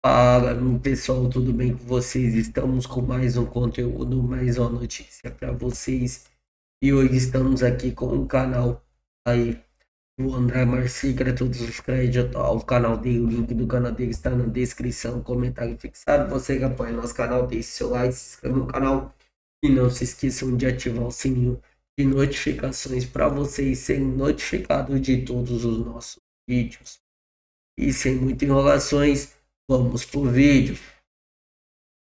Fala, meu pessoal, tudo bem com vocês? Estamos com mais um conteúdo, mais uma notícia para vocês. E hoje estamos aqui com o canal aí do André Marsica, todos os créditos ao canal dele. O link do canal dele está na descrição, comentário fixado. Você que apoia nosso canal, deixe seu like, se inscreva no canal e não se esqueçam de ativar o sininho de notificações para vocês serem notificados de todos os nossos vídeos. E sem muitas enrolações, vamos pro vídeo.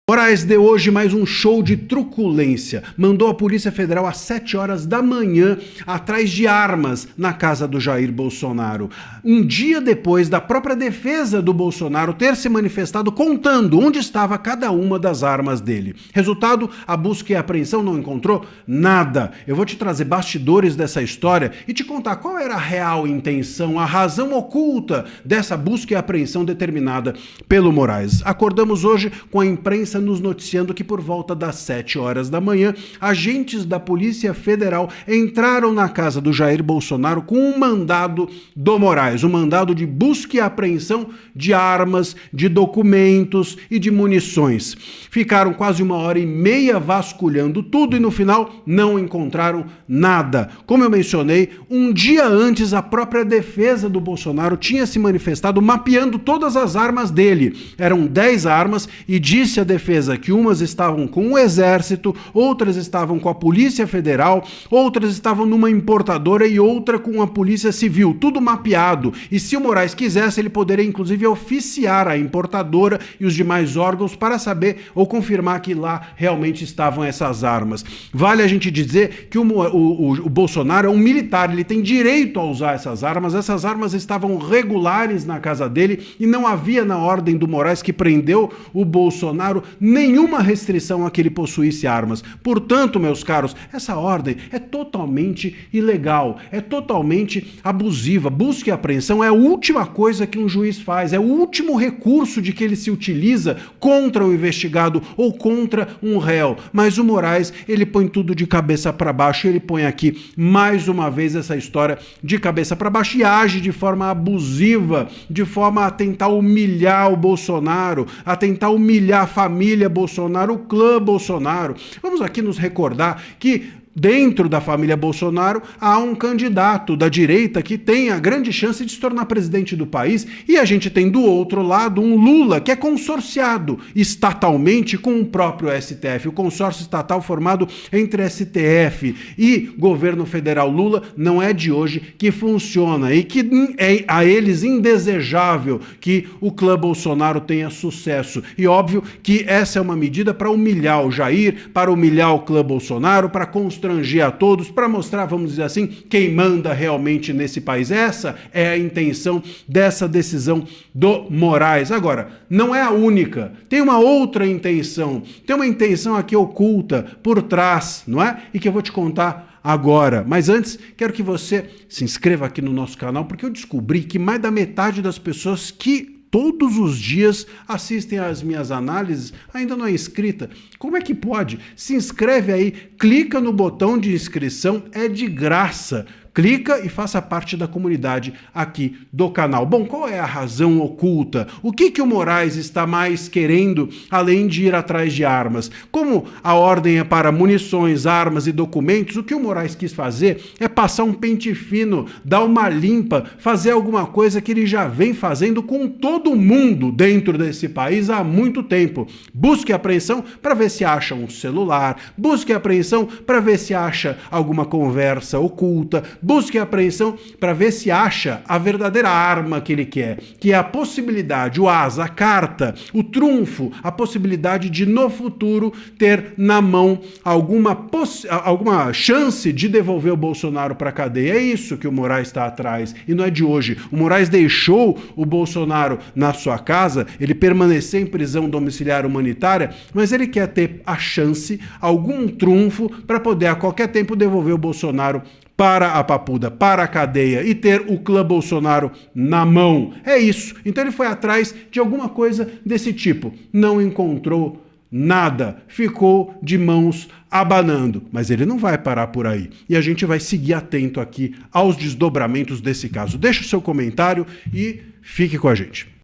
Moraes deu hoje mais um show de truculência. Mandou a Polícia Federal às 7 horas da manhã atrás de armas na casa do Jair Bolsonaro. Um dia depois da própria defesa do Bolsonaro ter se manifestado contando onde estava cada uma das armas dele. Resultado, a busca e a apreensão não encontrou nada. Eu vou te trazer bastidores dessa história e te contar qual era a real intenção, a razão oculta dessa busca e apreensão determinada pelo Moraes. Acordamos hoje com a imprensa nos noticiando que por volta das 7 horas da manhã, agentes da Polícia Federal entraram na casa do Jair Bolsonaro com um mandado do Moraes, um mandado de busca e apreensão de armas, de documentos e de munições. Ficaram quase 1h30 vasculhando tudo e no final não encontraram nada. Como eu mencionei, um dia antes a própria defesa do Bolsonaro tinha se manifestado mapeando todas as armas dele. Eram 10 armas e disse a defesa que umas estavam com o Exército, outras estavam com a Polícia Federal, outras estavam numa importadora e outra com a Polícia Civil, tudo mapeado. E se o Moraes quisesse, ele poderia inclusive oficiar a importadora e os demais órgãos para saber ou confirmar que lá realmente estavam essas armas. Vale a gente dizer que o Bolsonaro é um militar, ele tem direito a usar essas armas estavam regulares na casa dele e não havia na ordem do Moraes que prendeu o Bolsonaro nenhuma restrição a que ele possuísse armas. Portanto, meus caros, essa ordem é totalmente ilegal, é totalmente abusiva. Busca e apreensão é a última coisa que um juiz faz, é o último recurso de que ele se utiliza contra o investigado ou contra um réu. Mas o Moraes, ele põe tudo de cabeça para baixo, ele põe aqui mais uma vez essa história de cabeça para baixo e age de forma abusiva, de forma a tentar humilhar o Bolsonaro, a tentar humilhar a família Bolsonaro, o clã Bolsonaro. Vamos aqui nos recordar que dentro da família Bolsonaro há um candidato da direita que tem a grande chance de se tornar presidente do país e a gente tem do outro lado um Lula que é consorciado estatalmente com o próprio STF. O consórcio estatal formado entre STF e governo federal Lula não é de hoje que funciona e que é a eles indesejável que o clã Bolsonaro tenha sucesso. E óbvio que essa é uma medida para humilhar o Jair, para humilhar o clã Bolsonaro, para constranger a todos, para mostrar, vamos dizer assim, quem manda realmente nesse país. Essa é a intenção dessa decisão do Moraes. Agora, não é a única. Tem uma outra intenção. Tem uma intenção aqui oculta por trás, não é? E que eu vou te contar agora. Mas antes, quero que você se inscreva aqui no nosso canal, porque eu descobri que mais da metade das pessoas que todos os dias assistem às minhas análises, ainda não é inscrita. Como é que pode? Se inscreve aí, clica no botão de inscrição, é de graça. Clica e faça parte da comunidade aqui do canal. Bom, qual é a razão oculta? O que o Moraes está mais querendo, além de ir atrás de armas? Como a ordem é para munições, armas e documentos, o que o Moraes quis fazer é passar um pente fino, dar uma limpa, fazer alguma coisa que ele já vem fazendo com todo mundo dentro desse país há muito tempo. Busque apreensão para ver se acha um celular, busque apreensão para ver se acha alguma conversa oculta, busque a apreensão para ver se acha a verdadeira arma que ele quer, que é a possibilidade, o as, a carta, o trunfo, a possibilidade de no futuro ter na mão alguma chance de devolver o Bolsonaro para a cadeia. É isso que o Moraes está atrás e não é de hoje. O Moraes deixou o Bolsonaro na sua casa, ele permaneceu em prisão domiciliar humanitária, mas ele quer ter a chance, algum trunfo para poder a qualquer tempo devolver o Bolsonaro para a papuda, para a cadeia e ter o clã Bolsonaro na mão. É isso. Então ele foi atrás de alguma coisa desse tipo. Não encontrou nada. Ficou de mãos abanando. Mas ele não vai parar por aí. E a gente vai seguir atento aqui aos desdobramentos desse caso. Deixa o seu comentário e fique com a gente.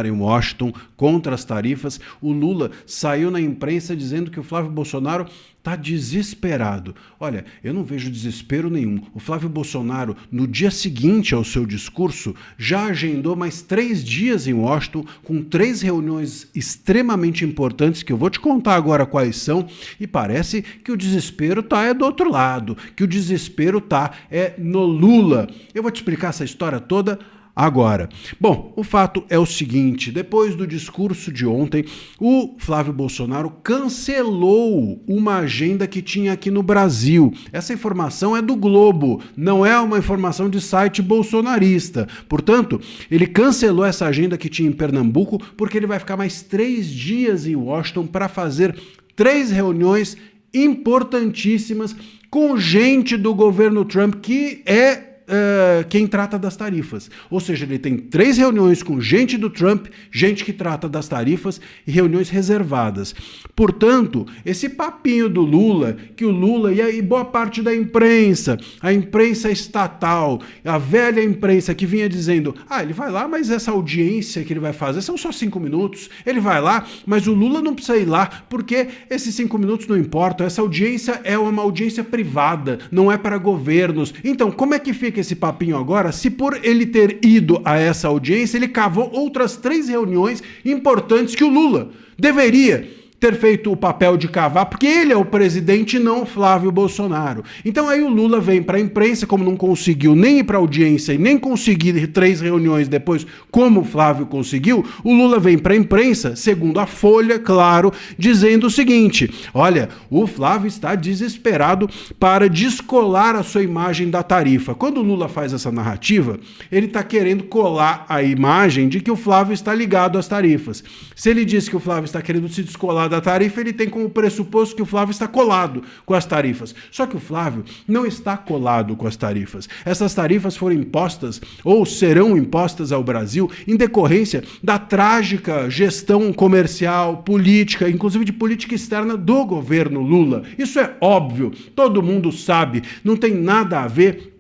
em Washington contra as tarifas. O Lula saiu na imprensa dizendo que o Flávio Bolsonaro está desesperado. Olha, eu não vejo desespero nenhum. O Flávio Bolsonaro, no dia seguinte ao seu discurso, já agendou mais 3 dias em Washington, com 3 reuniões extremamente importantes, que eu vou te contar agora quais são, e parece que o desespero tá do outro lado, que o desespero tá no Lula. Eu vou te explicar essa história toda agora. Bom, o fato é o seguinte: depois do discurso de ontem, o Flávio Bolsonaro cancelou uma agenda que tinha aqui no Brasil. Essa informação é do Globo, não é uma informação de site bolsonarista. Portanto, ele cancelou essa agenda que tinha em Pernambuco, porque ele vai ficar mais 3 dias em Washington para fazer 3 reuniões importantíssimas com gente do governo Trump, que é quem trata das tarifas. Ou seja, ele tem 3 reuniões com gente do Trump, gente que trata das tarifas e reuniões reservadas. Portanto, esse papinho do Lula, que o Lula e boa parte da imprensa, a imprensa estatal, a velha imprensa que vinha dizendo, ele vai lá, mas essa audiência que ele vai fazer são só 5 minutos, ele vai lá, mas o Lula não precisa ir lá, porque esses 5 minutos não importam, essa audiência é uma audiência privada, não é para governos. Então, como é que fica esse papinho agora, se por ele ter ido a essa audiência, ele cavou outras 3 reuniões importantes que o Lula deveria ter feito o papel de cavar, porque ele é o presidente, não Flávio Bolsonaro. Então aí o Lula vem para a imprensa, como não conseguiu nem ir para a audiência e nem conseguir 3 reuniões depois, como o Flávio conseguiu, o Lula vem para a imprensa, segundo a Folha, claro, dizendo o seguinte: olha, o Flávio está desesperado para descolar a sua imagem da tarifa. Quando o Lula faz essa narrativa, ele está querendo colar a imagem de que o Flávio está ligado às tarifas. Se ele diz que o Flávio está querendo se descolar da tarifa, ele tem como pressuposto que o Flávio está colado com as tarifas. Só que o Flávio não está colado com as tarifas. Essas tarifas foram impostas ou serão impostas ao Brasil em decorrência da trágica gestão comercial, política, inclusive de política externa do governo Lula. Isso é óbvio, todo mundo sabe, não tem nada a ver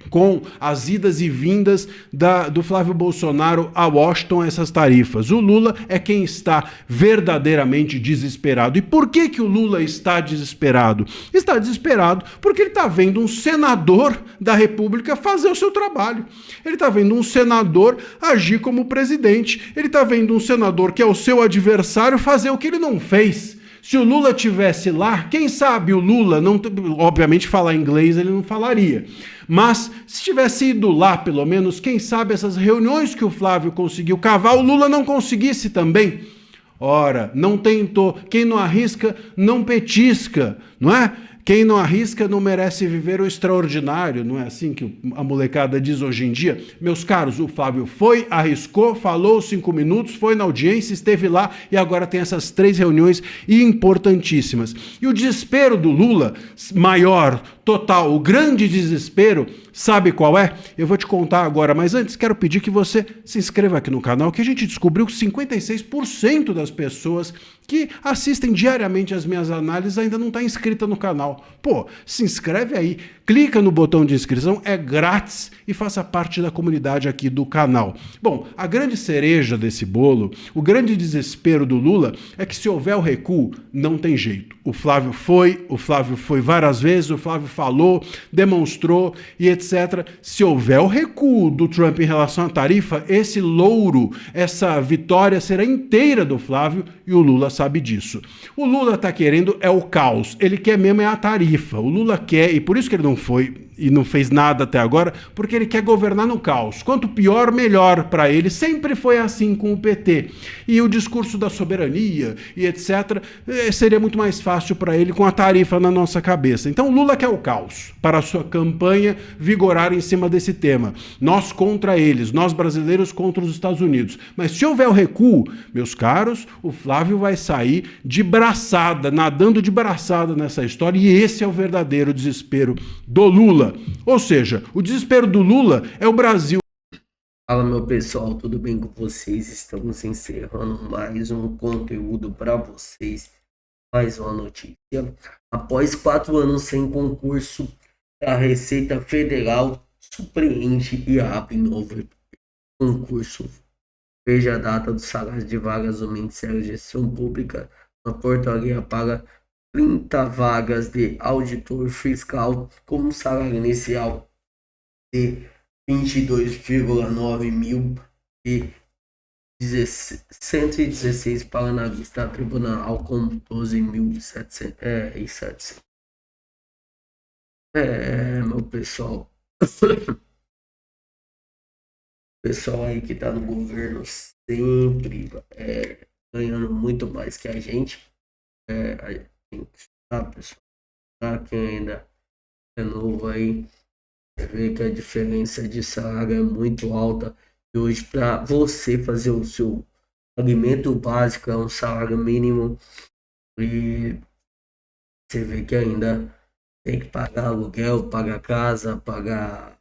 com as idas e vindas do Flávio Bolsonaro a Washington, essas tarifas. O Lula é quem está verdadeiramente desesperado. E por que o Lula está desesperado? Está desesperado porque ele está vendo um senador da República fazer o seu trabalho. Ele está vendo um senador agir como presidente. Ele está vendo um senador que é o seu adversário fazer o que ele não fez. Se o Lula tivesse lá, quem sabe o Lula, não, obviamente falar inglês ele não falaria, mas se tivesse ido lá pelo menos, quem sabe essas reuniões que o Flávio conseguiu cavar, o Lula não conseguisse também. Ora, não tentou, quem não arrisca não petisca, não é? Quem não arrisca não merece viver o extraordinário, não é assim que a molecada diz hoje em dia? Meus caros, o Flávio foi, arriscou, falou 5 minutos, foi na audiência, esteve lá e agora tem essas 3 reuniões importantíssimas. E o desespero do Lula, maior, total, o grande desespero, sabe qual é? Eu vou te contar agora, mas antes quero pedir que você se inscreva aqui no canal, que a gente descobriu que 56% das pessoas que assistem diariamente as minhas análises ainda não está inscrita no canal. Pô, se inscreve aí, clica no botão de inscrição, é grátis e faça parte da comunidade aqui do canal. Bom, a grande cereja desse bolo, o grande desespero do Lula é que se houver o recuo, não tem jeito. O Flávio foi várias vezes, o Flávio falou, demonstrou e etc. Se houver o recuo do Trump em relação à tarifa, esse louro, essa vitória será inteira do Flávio e o Lula sabe disso. O Lula tá querendo o caos, ele quer mesmo a tarifa. O Lula quer, e por isso que ele não foi e não fez nada até agora, porque ele quer governar no caos. Quanto pior, melhor para ele. Sempre foi assim com o PT. E o discurso da soberania e etc. seria muito mais fácil para ele com a tarifa na nossa cabeça. Então o Lula quer o caos para a sua campanha vigorar em cima desse tema. Nós contra eles, nós brasileiros contra os Estados Unidos. Mas se houver o recuo, meus caros, o Flávio vai sair de braçada, nadando de braçada nessa história, e esse é o verdadeiro desespero do Lula. Ou seja, o desespero do Lula é o Brasil. Fala, meu pessoal, tudo bem com vocês? Estamos encerrando mais um conteúdo para vocês, mais uma notícia. Após 4 anos sem concurso, a Receita Federal surpreende e abre novo concurso Veja a data dos salários de vagas do Ministério da Gestão Pública. A portaria paga 30 vagas de auditor fiscal com salário inicial de 22,9 mil e 116 para na vista tribunal com 12.700. Meu pessoal. Pessoal aí que tá no governo sempre ganhando muito mais que a gente. A gente tem que estudar, pessoal. Pra quem ainda é novo aí, você vê que a diferença de salário é muito alta. E hoje, para você fazer o seu alimento básico, é um salário mínimo. E você vê que ainda tem que pagar aluguel, pagar casa, pagar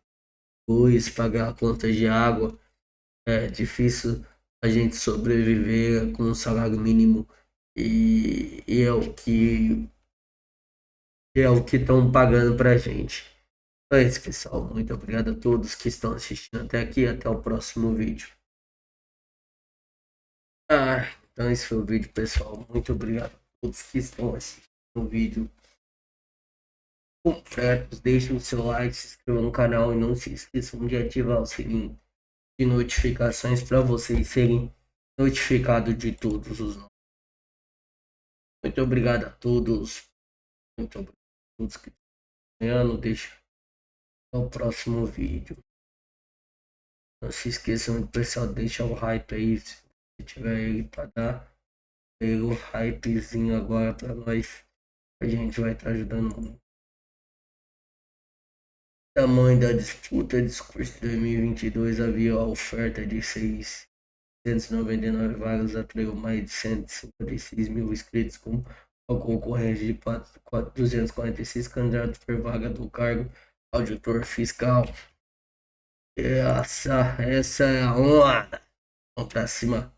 luz, pagar conta de água. É difícil a gente sobreviver com um salário mínimo e é o que estão pagando pra gente. Então é isso, pessoal. Muito obrigado a todos que estão assistindo até aqui. Até o próximo vídeo. Então esse foi o vídeo, pessoal. Muito obrigado a todos que estão assistindo o vídeo completo. Deixem o seu like, se inscrevam no canal e não se esqueçam de ativar o sininho de notificações para vocês serem notificados de todos os novos. Muito obrigado a todos. Muito obrigado a todos que estão acompanhando. Deixa o próximo vídeo. Não se esqueçam de pessoal deixar o hype aí. Se tiver aí para dar o hypezinho agora para nós. A gente vai estar ajudando muito. Tamanho da disputa, discurso de 2022 havia a oferta de 699 vagas, atraiu mais de 156 mil inscritos com a concorrência de 246 candidatos por vaga do cargo auditor fiscal. Essa é a onda. Vamos pra cima.